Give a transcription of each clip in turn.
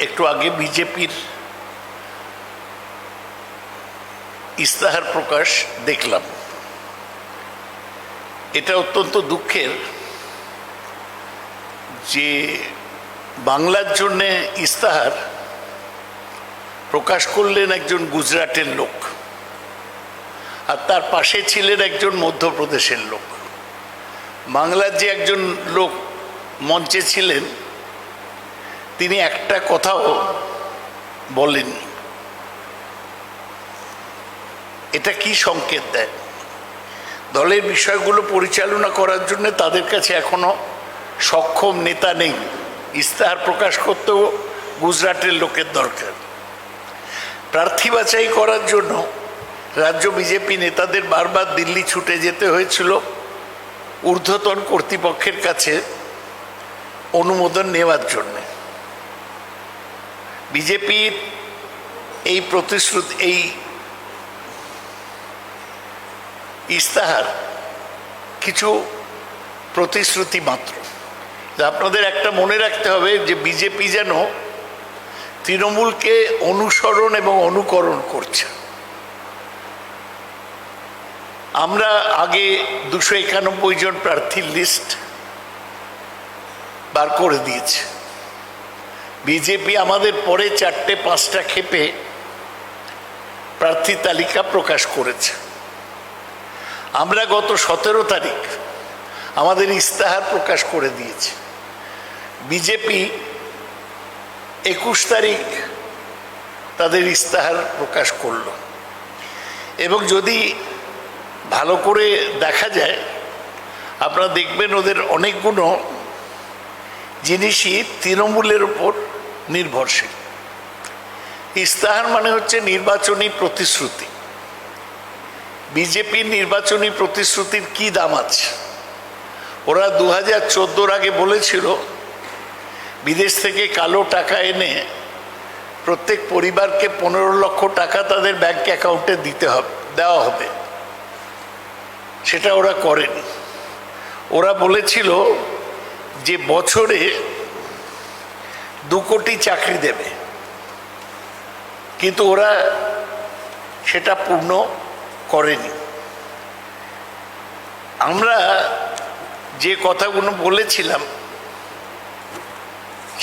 একটু আগে বিজেপির ইস্তাহার প্রকাশ দেখলাম। এটা অত্যন্ত দুঃখের যে বাংলার জন্যে ইস্তাহার প্রকাশ করলেন একজন গুজরাটের লোক, আর তার পাশে ছিলেন একজন মধ্যপ্রদেশের লোক। বাংলার যে একজন লোক মঞ্চে ছিলেন তিনি একটা কথাও বলেননি। এটা কি সংকেত দেয়? দলের বিষয়গুলো পরিচালনা করার জন্য তাদের কাছে এখনো সক্ষম নেতা নেই। ইস্তাহার প্রকাশ করতেও গুজরাটের লোকের দরকার। প্রার্থী বাছাই করার জন্য রাজ্য বিজেপি নেতাদের বারবার দিল্লি ছুটে যেতে হয়েছিল ঊর্ধ্বতন কর্তৃপক্ষের কাছে অনুমোদন নেওয়ার জন্য। বিজেপির এই প্রতিশ্রুতি, এই ইস্তাহার কিছু প্রতিশ্রুতি মাত্র। আপনাদের একটা মনে রাখতে হবে যে বিজেপি যেন তৃণমূলকে অনুসরণ এবং অনুকরণ করছে। আমরা আগে 291 জন প্রার্থীর লিস্ট বার করে দিয়েছে। বিজেপি আমাদের পরে 4-5টা ক্ষেপে প্রার্থী তালিকা প্রকাশ করেছে। আমরা গত 17 তারিখ আমাদের ইস্তাহার প্রকাশ করে দিয়েছি। বিজেপি 21 তারিখ তাদের ইস্তাহার প্রকাশ করল। এবং যদি ভালো করে দেখা যায় আপনারা দেখবেন ওদের অনেকগুলো জিনিসই তৃণমূলের উপর নির্ভরশীল। ইস্তাহার মানে হচ্ছে নির্বাচনী প্রতিশ্রুতি। বিজেপির নির্বাচনী প্রতিশ্রুতির কি দাম আছে? ওরা 2014 আগে বলেছিল বিদেশ থেকে কালো টাকা এনে প্রত্যেক পরিবারকে 15 লক্ষ টাকা তাদের ব্যাংক অ্যাকাউন্টে দেওয়া হবে। সেটা ওরা করেনি। ওরা বলেছিল যে বছরে 2 কোটি চাকরি দেবে, কিন্তু ওরা সেটা পূর্ণ করেনি। আমরা যে কথাগুলো বলেছিলাম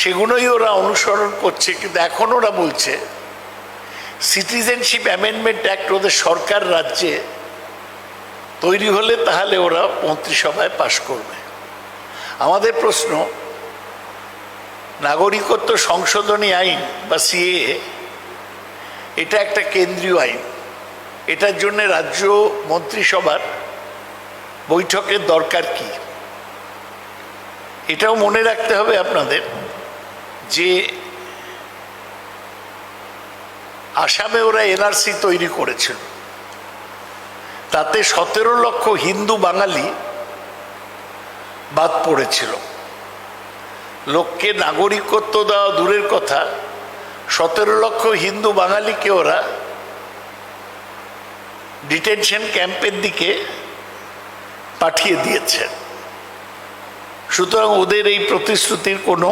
সেগুলোই ওরা অনুসরণ করছে, কিন্তু এখন ওরা বলছে সিটিজেনশিপ অ্যামেন্ডমেন্ট অ্যাক্ট ওদের সরকার রাজ্যে তৈরি হলে তাহলে ওরা মন্ত্রিসভায় পাশ করবে। আমাদের প্রশ্ন, নাগরিকত্ব সংশোধনী আইন বা সিএএ এটা একটা কেন্দ্রীয় আইন। এটার জন্য রাজ্য মন্ত্রিসভার বৈঠকের দরকার কি? এটাও মনে রাখতে হবে আপনাদের যে আসামে ওরা এনআরসি তৈরি করেছিল, তাতে 17 লক্ষ হিন্দু বাঙালি বাদ পড়েছিল। লোককে নাগরিকত্ব দেওয়া দূরের কথা, 17 লক্ষ হিন্দু বাঙালিকে ওরা ডিটেনশন ক্যাম্পের দিকে পাঠিয়ে দিয়েছে। সুতরাং ওদের এই প্রতিশ্রুতির কোনো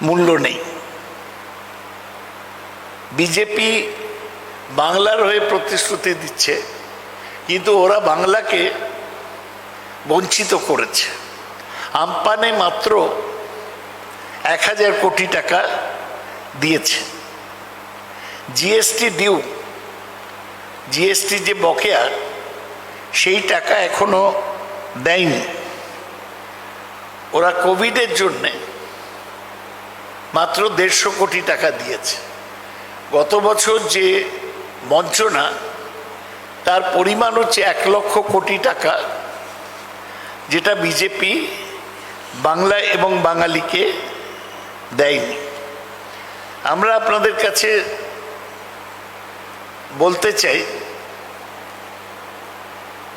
মূল্য নেই। বিজেপি বাংলার হয়ে প্রতিশ্রুতি দিচ্ছে, কিন্তু ওরা বাংলাকে বঞ্চিত করেছে। আমপানে মাত্র 1000 কোটি টাকা দিয়েছে। জিএসটি ডিউ, জিএসটি যে বকেয়া, সেই টাকা এখনো দেয়নি। ওরা কোভিডের জন্যে মাত্র 150 কোটি টাকা দিয়েছে। গত বছর যে বঞ্চনা, তার পরিমাণ হচ্ছে 1 লক্ষ কোটি টাকা, যেটা বিজেপি বাংলা এবং বাঙালিকে দেয়নি। আমরা আপনাদের কাছে বলতে চাই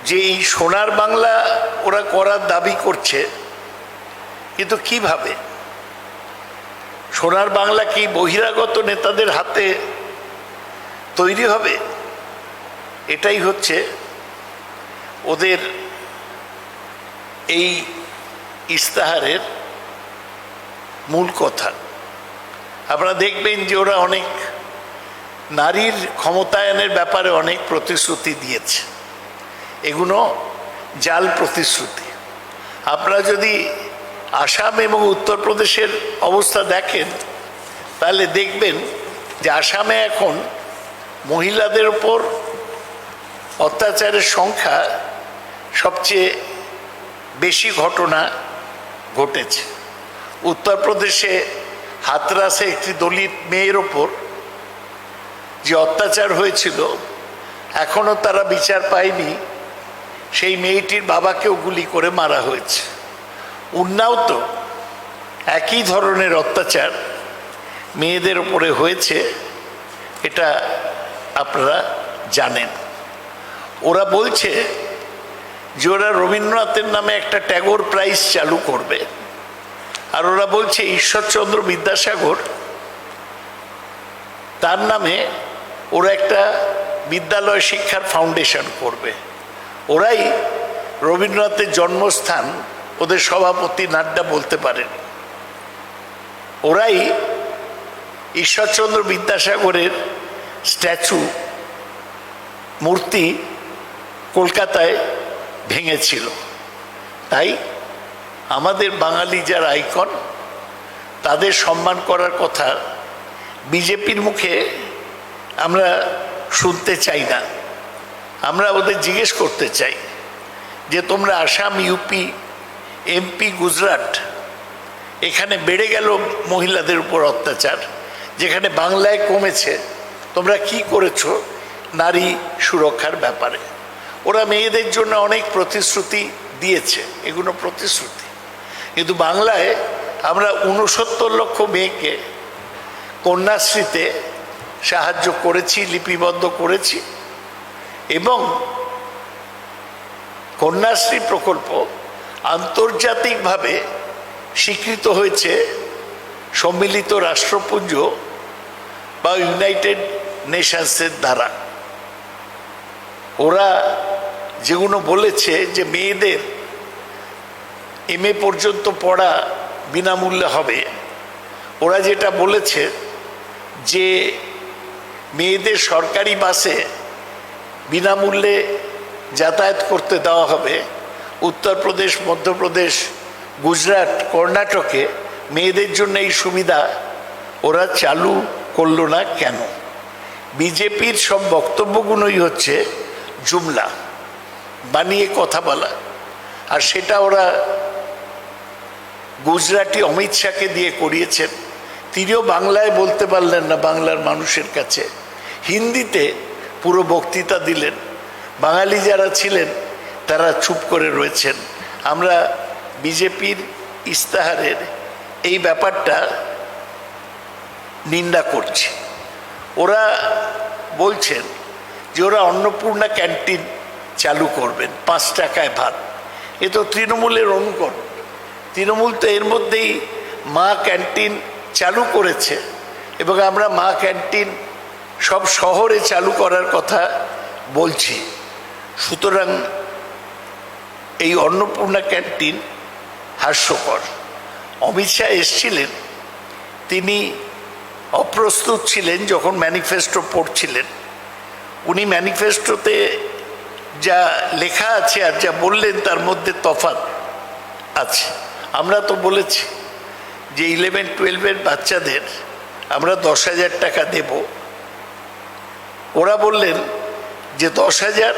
যে এই সোনার বাংলা ওরা করার দাবি করছে, কিন্তু কিভাবে? সোনার বাংলা কি বহিরাগত নেতাদের হাতে তৈরি হবে? এটাই হচ্ছে ওদের এই ইস্তাহারের মূল কথা। আপনারা দেখবেন যে ওরা অনেক নারীর ক্ষমতায়নের ব্যাপারে অনেক প্রতিশ্রুতি দিয়েছে। এগুলো জাল প্রতিশ্রুতি। আপনারা যদি আসাম এবং উত্তরপ্রদেশের অবস্থা দেখেন তাহলে দেখবেন যে আসামে এখন মহিলাদের উপর অত্যাচারের সংখ্যা সবচেয়ে বেশি ঘটনা ঘটেছে। উত্তরপ্রদেশে হাতরাসে একটি দলিত মেয়ের ওপর যে অত্যাচার হয়েছিল এখনও তারা বিচার পায়নি। সেই মেয়েটির বাবাকেও গুলি করে মারা হয়েছে। উন্নাও তো একই ধরনের অত্যাচার মেয়েদের উপরে হয়েছে, এটা আপনারা জানেন। ওরা বলছে যে ওরা রবীন্দ্রনাথের নামে একটা ট্যাগোর প্রাইজ চালু করবে, আর ওরা বলছে ঈশ্বরচন্দ্র বিদ্যাসাগর তার নামে ওরা একটা বিদ্যালয় শিক্ষার ফাউন্ডেশন করবে। ওরাই রবীন্দ্রনাথের জন্মস্থান ওদের সভাপতি নাড্ডা বলতে পারেন। ওরাই ঈশ্বরচন্দ্র বিদ্যাসাগরের স্ট্যাচু মূর্তি কলকাতায় ভেঙেছিল। তাই আমাদের বাঙালি যারা আইকন তাদের সম্মান করার কথা বিজেপির মুখে আমরা শুনতে চাই না। আমরা ওদের জিজ্ঞেস করতে চাই যে তোমরা আসাম, ইউপি, এমপি, গুজরাট এখানে বেড়ে গেল মহিলাদের উপর অত্যাচার, যেখানে বাংলায় কমেছে, তোমরা কি করেছো নারী সুরক্ষার ব্যাপারে? ওরা মেয়েদের জন্য অনেক প্রতিশ্রুতি দিয়েছে, এগুলো প্রতিশ্রুতি। কিন্তু বাংলায় আমরা 69 লক্ষ মেয়েকে কন্যাশ্রীতে সাহায্য করেছি, লিপিবদ্ধ করেছি, এবং কন্যাশ্রী প্রকল্প আন্তর্জাতিকভাবে স্বীকৃত হয়েছে সম্মিলিত রাষ্ট্রপুঞ্জ বা ইউনাইটেড নেশনসের দ্বারা। ওরা যেগুলো বলেছে যে মেয়েদের MA পর্যন্ত পড়া বিনামূল্যে হবে, ওরা যেটা বলেছে যে মেয়েদের সরকারি বাসে বিনামূল্যে যাতায়াত করতে দেওয়া হবে, উত্তরপ্রদেশ, মধ্যপ্রদেশ, গুজরাট, কর্ণাটকে মেয়েদের জন্য এই সুবিধা ওরা চালু করলো না কেন? বিজেপির সব বক্তব্যগুলোই হচ্ছে জুমলা, বানিয়ে কথা বলা। আর সেটা ওরা গুজরাটি অমিত শাহকে দিয়ে করিয়েছেন। তিনিও বাংলায় বলতে পারলেন না বাংলার মানুষের কাছে, হিন্দিতে পুরো বক্তৃতা দিলেন। বাঙালি যারা ছিলেন তারা চুপ করে রয়েছেন। আমরা বিজেপির ইস্তাহারের এই ব্যাপারটা নিন্দা করছি। ওরা বলছেন যে ওরা অন্নপূর্ণা ক্যান্টিন চালু করবেন, 5 টাকায় ভাত। এ তো তৃণমূলের অনুকরণ। তৃণমূল তো এর মধ্যেই মা ক্যান্টিন চালু করেছে, এবং আমরা মা ক্যান্টিন সব শহরে চালু করার কথা বলছি। সুতরাং এই অন্নপূর্ণা ক্যান্টিন হাস্যকর। অমিত শাহ এসেছিলেন, তিনি অপ্রস্তুত ছিলেন যখন ম্যানিফেস্টো পড়ছিলেন। উনি ম্যানিফেস্টোতে যা লেখা আছে আর যা বললেন তার মধ্যে তফাৎ আছে। আমরা তো বলেছি যে 11-12 বাচ্চাদের আমরা 10,000 টাকা দেব। ওরা বললেন যে 10,000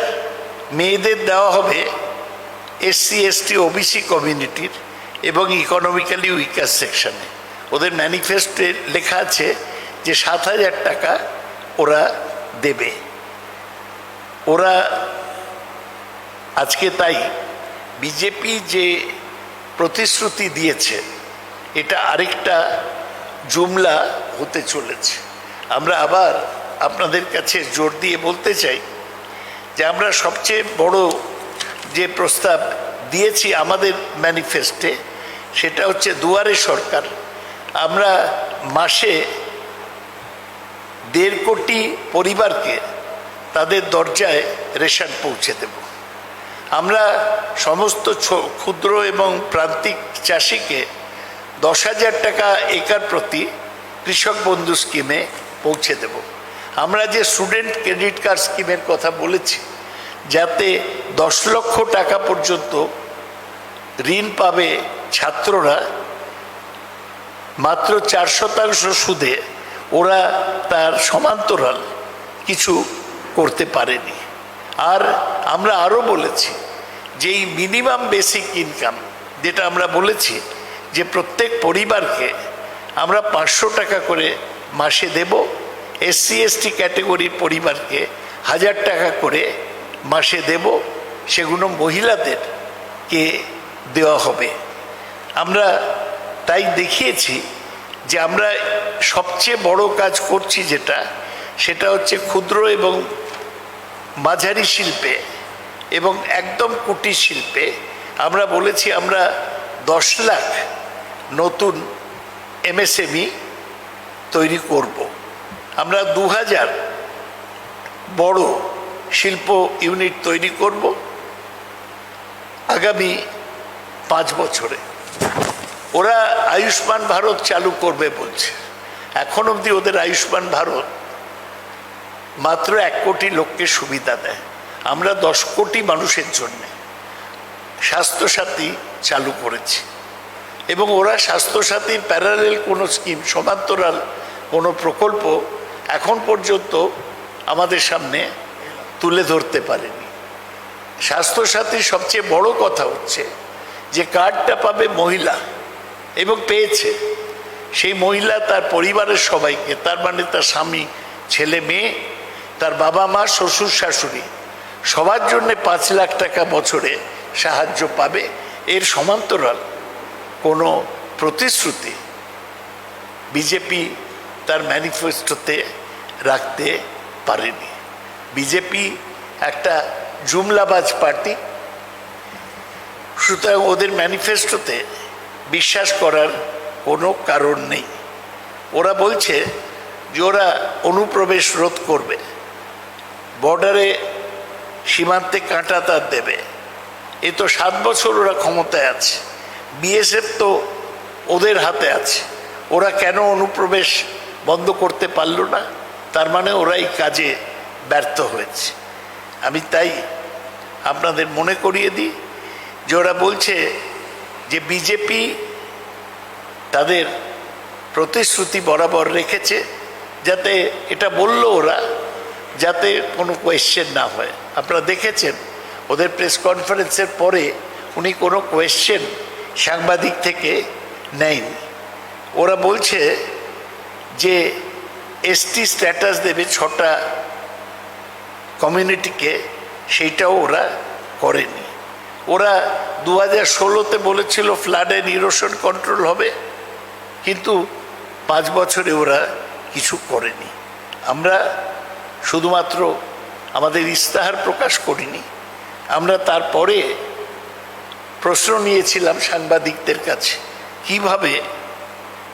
মেয়েদের দেওয়া হবে SC, ST, OBC কমিউনিটির এবং ইকোনমিক্যালি উইকার সেকশনে। ওদের ম্যানিফেস্টোে লেখা আছে যে 7,000 টাকা ওরা দেবে। ওরা আজকে তাই বিজেপি যে প্রতিশ্রুতি দিয়েছে এটা আরেকটা জুমলা হতে চলেছে। আমরা আবার আপনাদের কাছে জোর দিয়ে বলতে চাই যে আমরা সবচেয়ে বড় যে প্রস্তাব দিয়েছি আমাদের ম্যানিফেস্টে সেটা হচ্ছে দুয়ারে সরকার। আমরা মাসে 1.5 কোটি পরিবারকে তাদের দরজায় রেশন পৌঁছে দেব। আমরা সমস্ত ক্ষুদ্র এবং প্রান্তিক চাষিকে 10,000 টাকা একর প্রতি কৃষক বন্ধু স্কিমে পৌঁছে দেব। আমরা যে স্টুডেন্ট ক্রেডিট কার্ড স্কিমের কথা বলেছি, যাতে 10 লক্ষ টাকা পর্যন্ত ঋণ পাবে ছাত্ররা মাত্র 4% সুদে, ওরা তার সমান্তরাল কিছু করতে পারেনি। আর আমরা আরও বলেছি যে এই মিনিমাম বেসিক ইনকাম, যেটা আমরা বলেছি যে প্রত্যেক পরিবারকে আমরা 500 টাকা করে মাসে দেব, SC ST ক্যাটেগরির পরিবারকে 1000 টাকা করে মাসে দেব, সেগুলো মহিলাদেরকে দেওয়া হবে। আমরা তাই দেখিয়েছি যে আমরা সবচেয়ে বড় কাজ করছি, সেটা হচ্ছে ক্ষুদ্র এবং মাঝারি শিল্পে এবং একদম কুটির শিল্পে। আমরা বলেছি আমরা 10 লাখ নতুন MSME তৈরি করব। আমরা 2000 বড় শিল্প ইউনিট তৈরি করব আগামী 5 বছরে। ওরা আয়ুষ্মান ভারত চালু করবে বলছে। এখন অবধি ওদের আয়ুষ্মান ভারত মাত্র 1 কোটি লোককে সুবিধা দেয়। আমরা 10 কোটি মানুষের জন্য স্বাস্থ্যসাথী চালু করেছি, এবং ওরা স্বাস্থ্যসাথীর প্যারালেল কোনো স্কিম, সমান্তরাল কোনো প্রকল্প এখন পর্যন্ত আমাদের সামনে তুলে ধরতে পারেনি। স্বাস্থ্যসাথীর সবচেয়ে বড় কথা হচ্ছে যে কার্ডটা পাবে মহিলা, এবং পেয়েছে সেই মহিলা তার পরিবারের সবাইকে, তার মানে তার স্বামী, ছেলে মেয়ে, তার বাবা মা, শ্বশুর শাশুড়ি, সবার জন্যে 5 লাখ টাকা বছরে সাহায্য পাবে। এর সমান্তরাল কোনো প্রতিশ্রুতি বিজেপি তার ম্যানিফেস্টোতে রাখতে পারেনি। বিজেপি একটা জুমলাবাজ পার্টি, সুতরাং ওদের ম্যানিফেস্টোতে বিশ্বাস করার কোনো কারণ নেই। ওরা বলছে যে ওরা অনুপ্রবেশ রোধ করবে, বর্ডারে সীমান্তে কাঁটা তার দেবে। এ তো 7 বছর ওরা ক্ষমতায় আছে, BSF তো ওদের হাতে আছে, ওরা কেন অনুপ্রবেশ বন্ধ করতে পারল না? তার মানে ওরা এই কাজে ব্যর্থ হয়েছে। আমি তাই আপনাদের মনে করিয়ে দিই যে ওরা বলছে যে বিজেপি তাদের প্রতিশ্রুতি বরাবর রেখেছে, যাতে এটা বলল ওরা, যাতে কোনো কোয়েশ্চেন না হয়। আপনারা দেখেছেন ওদের প্রেস কনফারেন্সের পরে উনি কোনো কোয়েশ্চেন সাংবাদিক থেকে নেয়নি। ওরা বলছে যে ST স্ট্যাটাস দেবে 6টা কমিউনিটিকে, সেইটাও ওরা করেনি। ওরা 2016-তে বলেছিল ফ্লাড অ্যান্ড ইরোশন কন্ট্রোল হবে, কিন্তু 5 বছরে ওরা কিছু করেনি। আমরা শুধুমাত্র আমাদের ইস্তাহার প্রকাশ করিনি, আমরা তারপরে প্রশ্ন নিয়েছিলাম সাংবাদিকদের কাছে কিভাবে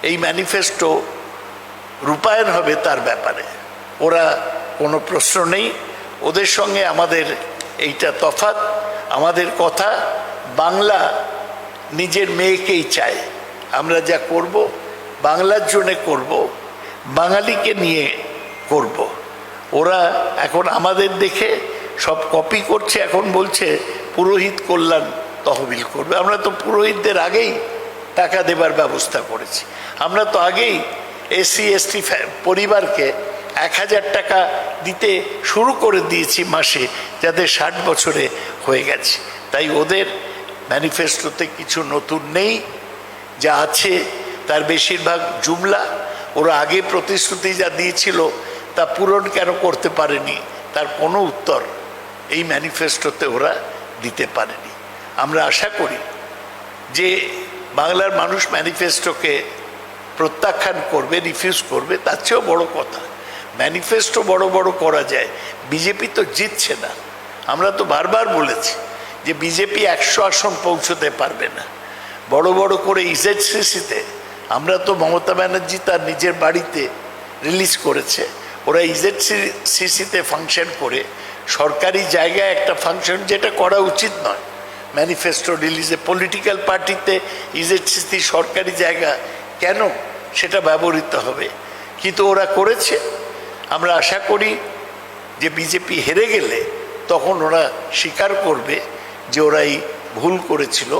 এই ম্যানিফেস্টো রূপায়ণ হবে তার ব্যাপারে। ওরা কোনো প্রশ্ন নেই, ওদের সঙ্গে আমাদের এইটা তফাৎ। আমাদের কথা বাংলা নিজের মেয়েকেই চায়, আমরা যা করব বাংলার জন্যে করব, বাঙালিকে নিয়ে করব। ওরা এখন আমাদের দেখে সব কপি করছে, এখন বলছে পুরোহিত কল্যাণ তহবিল করবে। আমরা তো পুরোহিতদের আগেই টাকা দেবার ব্যবস্থা করেছি। আমরা তো আগেই SC ST পরিবারকে 1000 টাকা দিতে শুরু করে দিয়েছি মাসে, যাদের 60 বছরে হয়ে গেছে। তাই ওদের ম্যানিফেস্টোতে কিছু নতুন নেই, যা আছে তার বেশিরভাগ জুমলা। ওরা আগে প্রতিশ্রুতি যা দিয়েছিল তা পূরণ কেন করতে পারেনি, তার কোনো উত্তর এই ম্যানিফেস্টোতে ওরা দিতে পারেনি। আমরা আশা করি যে বাংলার মানুষ ম্যানিফেস্টোকে প্রত্যাখ্যান করবে, রিফিউজ করবে। তার চেয়েও বড় কথা, ম্যানিফেস্টো বড় বড় করা যায়, বিজেপি তো জিতছে না। আমরা তো বারবার বলেছি যে বিজেপি 100 আসন পৌঁছতে পারবে না। বড় বড় করে ইজেডসিসিতে, আমরা তো মমতা ব্যানার্জি তার নিজের বাড়িতে রিলিজ করেছে, ওরা ইজেডসিসিতে ফাংশন করে সরকারি জায়গায় একটা ফাংশন, যেটা করা উচিত নয়। ম্যানিফেস্টো রিলিজে পলিটিক্যাল পার্টিতে ইজেডসিসি সরকারি জায়গা কেন সেটা ব্যবহৃত হবে, কিন্তু ওরা করেছে। আমরা আশা করি যে বিজেপি হেরে গেলে তখন ওরা স্বীকার করবে যে ওরা এই ভুল করেছিল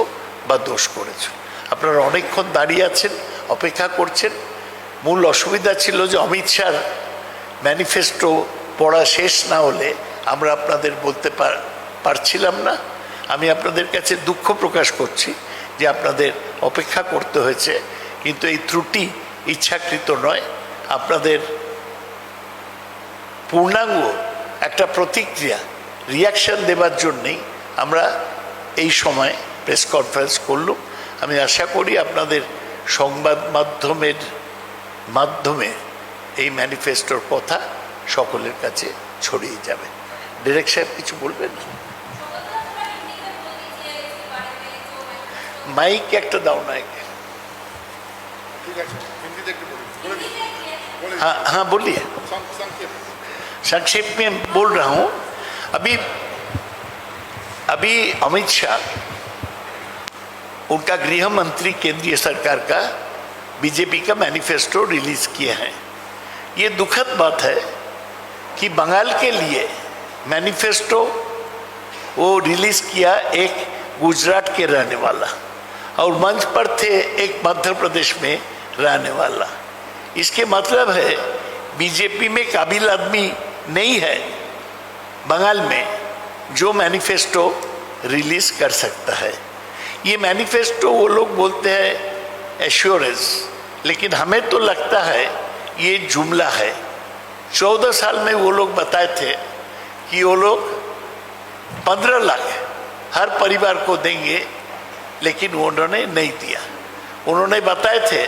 বা দোষ করেছিল। আপনারা অনেকক্ষণ দাঁড়িয়ে আছেন, অপেক্ষা করছেন। মূল অসুবিধা ছিল যে অমিত শাহর ম্যানিফেস্টো পড়া শেষ না হলে আমরা আপনাদের বলতে পারছিলাম না। আমি আপনাদের কাছে দুঃখ প্রকাশ করছি যে আপনাদের অপেক্ষা করতে হয়েছে, কিন্তু এই ত্রুটি ইচ্ছাকৃত নয়। আপনাদের পূর্ণাঙ্গ একটা প্রতিক্রিয়া, রিয়াকশন দেবার জন্যেই আমরা এই সময় প্রেস কনফারেন্স করলাম। আমি আশা করি আপনাদের সংবাদ মাধ্যমের মাধ্যমে এই ম্যানিফেস্টোর কথা সকলের কাছে ছড়িয়ে যাবে। ডিরেক্টর সাহেব কিছু বলবেন? মাইক একটা দাও না। हाँ हाँ बोलिए। संक्षेप में बोल रहा हूँ। अभी अमित शाह, उनका गृह मंत्री केंद्रीय सरकार का बीजेपी का मैनिफेस्टो रिलीज किए हैं। ये दुखद बात है कि बंगाल के लिए मैनिफेस्टो वो रिलीज किया एक गुजरात के रहने वाला, और मंच पर थे एक मध्य प्रदेश में रहने वाला। इसके मतलब है बीजेपी में काबिल आदमी नहीं है बंगाल में जो मैनिफेस्टो रिलीज कर सकता है। ये मैनिफेस्टो वो लोग बोलते हैं एश्योरेंस, लेकिन हमें तो लगता है ये जुमला है। 14 साल में वो लोग बताए थे कि वो लोग 15 लाख हर परिवार को देंगे, लेकिन उन्होंने नहीं दिया। उन्होंने बताए थे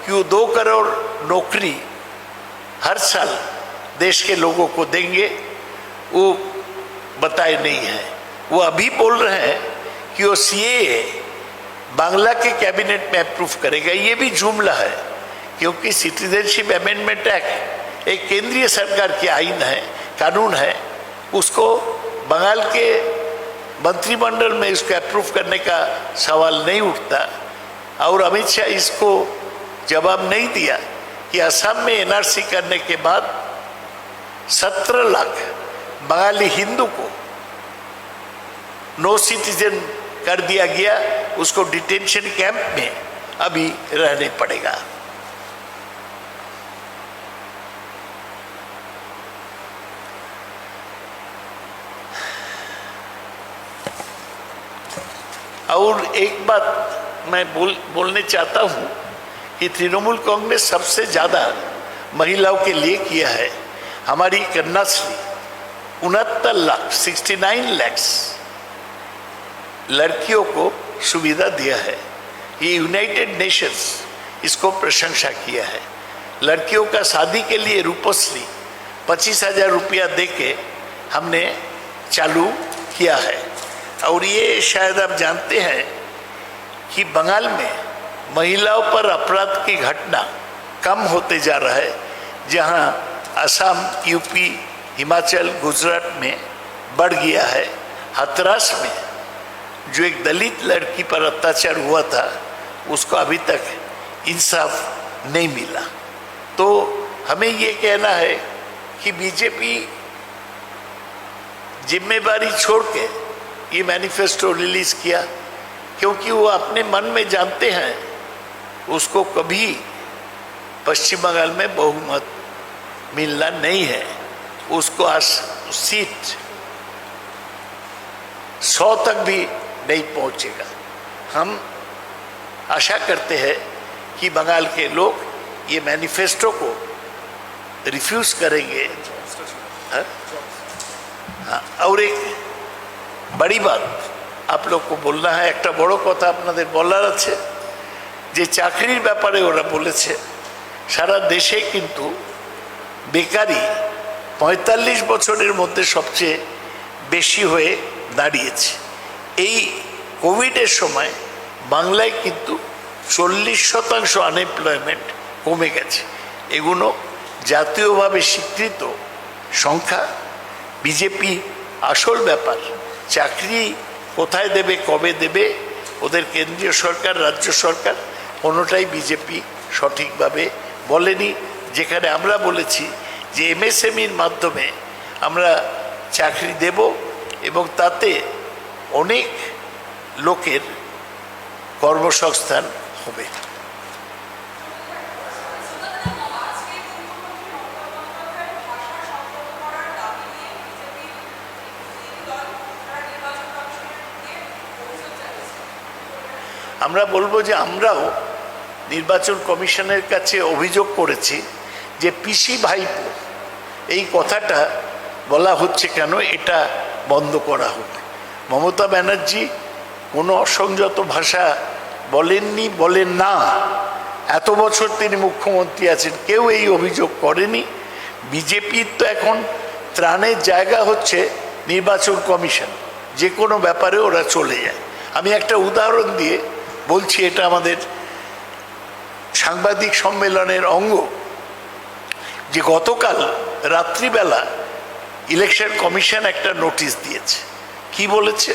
कि वो 2 करोड़ नौकरी हर साल देश के लोगों को देंगे, वो बताए नहीं है। वो अभी बोल रहे हैं कि वो सीएए बांग्ला के कैबिनेट में अप्रूव करेगा। ये भी जुमला है, क्योंकि सिटीजनशिप अमेंडमेंट एक्ट एक केंद्रीय सरकार की आईन है, कानून है। उसको बंगाल के मंत्रिमंडल में इसको अप्रूव करने का सवाल नहीं उठता। और अमित शाह इसको जवाब नहीं दिया कि असम में एनआरसी करने के बाद 17 लाख बंगाली हिंदू को नो सिटीजन कर दिया गया, उसको डिटेंशन कैंप में अभी रहने पड़ेगा। और एक बात मैं बोलने चाहता हूँ कि तृणमूल कांग्रेस सबसे ज़्यादा महिलाओं के लिए किया है। हमारी कन्याश्री 69 लाख 69 लैक्स लड़कियों को सुविधा दिया है। ये यूनाइटेड नेशंस इसको प्रशंसा किया है। लड़कियों का शादी के लिए रूपश्री 25,000 रुपया देके हमने चालू किया है। और ये शायद आप जानते हैं कि बंगाल में महिलाओं पर अपराध की घटना कम होते जा रहा है, जहां असम, यूपी, हिमाचल, गुजरात में बढ़ गया है। हाथरस में जो एक दलित लड़की पर अत्याचार हुआ था, उसको अभी तक इंसाफ नहीं मिला। तो हमें ये कहना है कि बीजेपी जिम्मेदारी छोड़ के ये मैनिफेस्टो रिलीज किया, क्योंकि वो अपने मन में जानते हैं उसको कभी पश्चिम बंगाल में बहुमत मिलना नहीं है। उसको आज सीट 100 तक भी नहीं पहुंचेगा। हम आशा करते हैं कि बंगाल के लोग ये मैनिफेस्टो को रिफ्यूज करेंगे। हाँ? और एक बड़ी बात आप लोग को बोलना है, एक बड़ो कथा आपनादेर बोलार आछे যে চাকরির ব্যাপারে ওরা বলেছে সারা দেশে কিন্তু বেকারি 45 বছরের মধ্যে সবচেয়ে বেশি হয়ে দাঁড়িয়েছে। এই কোভিডের সময় বাংলায় কিন্তু 40% আনএমপ্লয়মেন্ট কমে গেছে। এগুলো জাতীয়ভাবে স্বীকৃত সংখ্যা। বিজেপি আসল ব্যাপার চাকরি কোথায় দেবে, কবে দেবে, ওদের কেন্দ্রীয় সরকার, রাজ্য সরকার কোনোটাই বিজেপি সঠিকভাবে বলেনি। যেখানে আমরা বলেছি যে এমএসএমইর মাধ্যমে আমরা চাকরি দেব এবং তাতে অনেক লোকের কর্মসংস্থান হবে। আমরা বলবো যে আমরাও নির্বাচন কমিশনের কাছে অভিযোগ করেছি যে পিসি ভাইপো এই কথাটা বলা হচ্ছে কেন, এটা বন্ধ করা হোক। মমতা ব্যানার্জি কোনো অসংযত ভাষা বলেননি, বলেন না। এত বছর তিনি মুখ্যমন্ত্রী আছেন, কেউ এই অভিযোগ করেনি। বিজেপির তো এখন ত্রাণের জায়গা হচ্ছে নির্বাচন কমিশন, যে কোনো ব্যাপারে ওরা চলে যায়। আমি একটা উদাহরণ দিয়ে বলছি, এটা আমাদের সাংবাদিক সম্মেলনের অঙ্গ, যে গতকাল রাত্রিবেলা ইলেকশন কমিশন একটা নোটিশ দিয়েছে। কি বলেছে?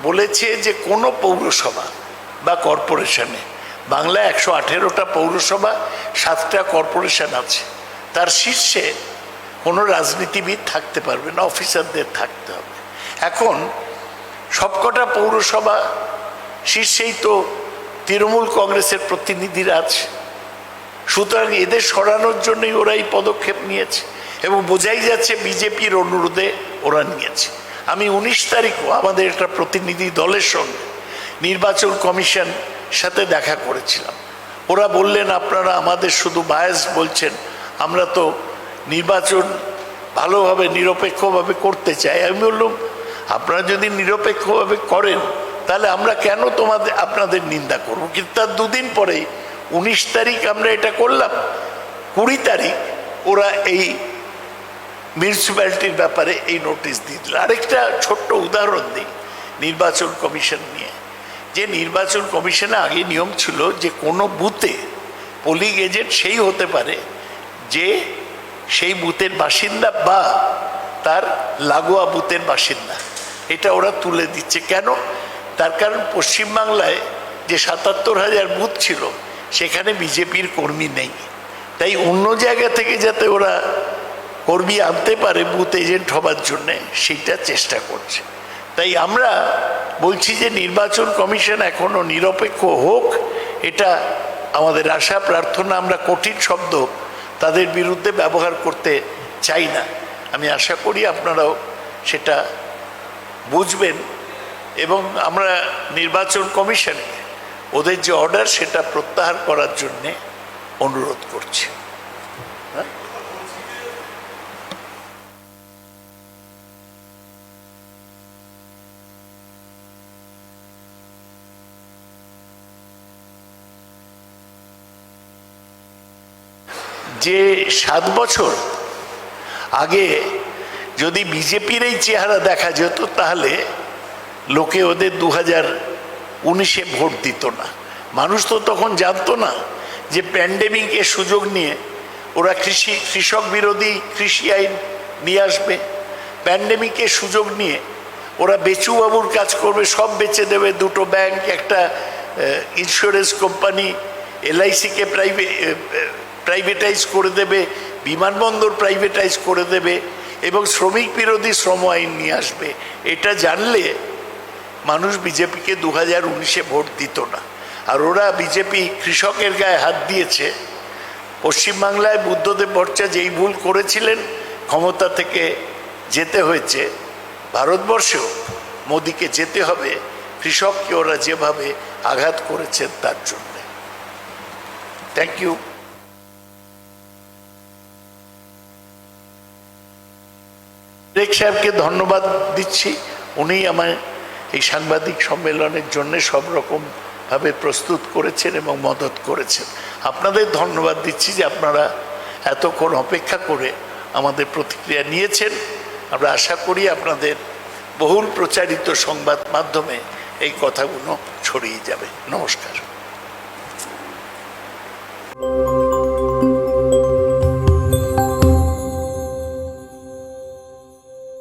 বলেছে যে কোনো পৌরসভা বা কর্পোরেশনে, বাংলা 118টা পৌরসভা, 7টা কর্পোরেশন আছে, তার শীর্ষে কোনো রাজনীতিবিদ থাকতে পারবে না, অফিসারদের থাকতে হবে। এখন সবকটা পৌরসভা শীর্ষেই তো তৃণমূল কংগ্রেসের প্রতিনিধিরা আছে, সুতরাং এদের সরানোর জন্যই ওরা এই পদক্ষেপ নিয়েছে এবং বোঝাই যাচ্ছে বিজেপির অনুরোধে ওরা নিয়েছে। আমি 19 তারিখও আমাদের একটা প্রতিনিধি দলের সঙ্গে নির্বাচন কমিশন সাথে দেখা করেছিলাম। ওরা বললেন আপনারা আমাদের শুধু বায়াস বলছেন, আমরা তো নির্বাচন ভালোভাবে নিরপেক্ষভাবে করতে চাই। আমি বললাম আপনারা যদি নিরপেক্ষভাবে করেন তাহলে আমরা কেন আপনাদের নিন্দা করব? কিন্তু তার দুদিন পরেই 19 তারিখ আমরা এটা করলাম, 20 তারিখ ওরা এই মিউনিসিপ্যালিটির ব্যাপারে এই নোটিশ দিয়ে দিল। আরেকটা ছোট্ট উদাহরণ দিই নির্বাচন কমিশন নিয়ে, যে নির্বাচন কমিশনে আগে নিয়ম ছিল যে কোনো বুথে পোলিং এজেন্ট সেই হতে পারে যে সেই বুথের বাসিন্দা বা তার লাগোয়া বুথের বাসিন্দা। এটা ওরা তুলে দিচ্ছে কেন? তার কারণ পশ্চিমবাংলায় যে 77,000 বুথ ছিল সেখানে বিজেপির কর্মী নেই, তাই অন্য জায়গা থেকে যাতে ওরা কর্মী আনতে পারে বুথ এজেন্ট হবার জন্যে সেইটা চেষ্টা করছে। তাই আমরা বলছি যে নির্বাচন কমিশন এখনও নিরপেক্ষ হোক, এটা আমাদের আশা প্রার্থনা। আমরা কঠিন শব্দ তাদের বিরুদ্ধে ব্যবহার করতে চাই না। আমি আশা করি আপনারাও সেটা বুঝবেন এবং আমরা নির্বাচন কমিশনকে ওদের যে অর্ডার সেটা প্রত্যাহার করার জন্যে অনুরোধ করছি। যে 7 বছর আগে যদি বিজেপির এই চেহারা দেখা যেত তাহলে লোকে ওদের 2019-এ ভোট দিত না। মানুষ তো তখন জানতো না যে প্যান্ডেমিকের সুযোগ নিয়ে ওরা কৃষক বিরোধী কৃষি আইন নিয়ে আসবে, প্যান্ডেমিকের সুযোগ নিয়ে ওরা বেচুবাবুর কাজ করবে, সব বেচে দেবে, 2টো ব্যাংক, একটা ইন্স্যুরেন্স কোম্পানি, LIC-কে প্রাইভেটাইজ করে দেবে, বিমানবন্দর প্রাইভেটাইজ করে দেবে এবং শ্রমিক বিরোধী শ্রম আইন নিয়ে আসবে। এটা জানলে মানুষ বিজেপিকে 2019-এ ভোট দিত না। আর ওরা বিজেপি কৃষকের গায়ে হাত দিয়েছে। পশ্চিমবাংলায় বুদ্ধদেব ভট্টাচার্য যেই ভুল করেছিলেন ক্ষমতা থেকে যেতে হয়েছে, ভারতবর্ষেও মোদিকে যেতে হবে কৃষককে ওরা যেভাবে আঘাত করেছেন তার জন্য। Thank you. সাহেবকে ধন্যবাদ দিচ্ছি, উনি আমার এই সাংবাদিক সম্মেলনের জন্য সব রকমভাবে প্রস্তুত করেছেন এবং মদত করেছেন। আপনাদের ধন্যবাদ দিচ্ছি যে আপনারা এতক্ষণ অপেক্ষা করে আমাদের প্রতিক্রিয়া নিয়েছেন। আমরা আশা করি আপনাদের বহুল প্রচারিত সংবাদ মাধ্যমে এই কথাগুলো ছড়িয়ে যাবে। নমস্কার।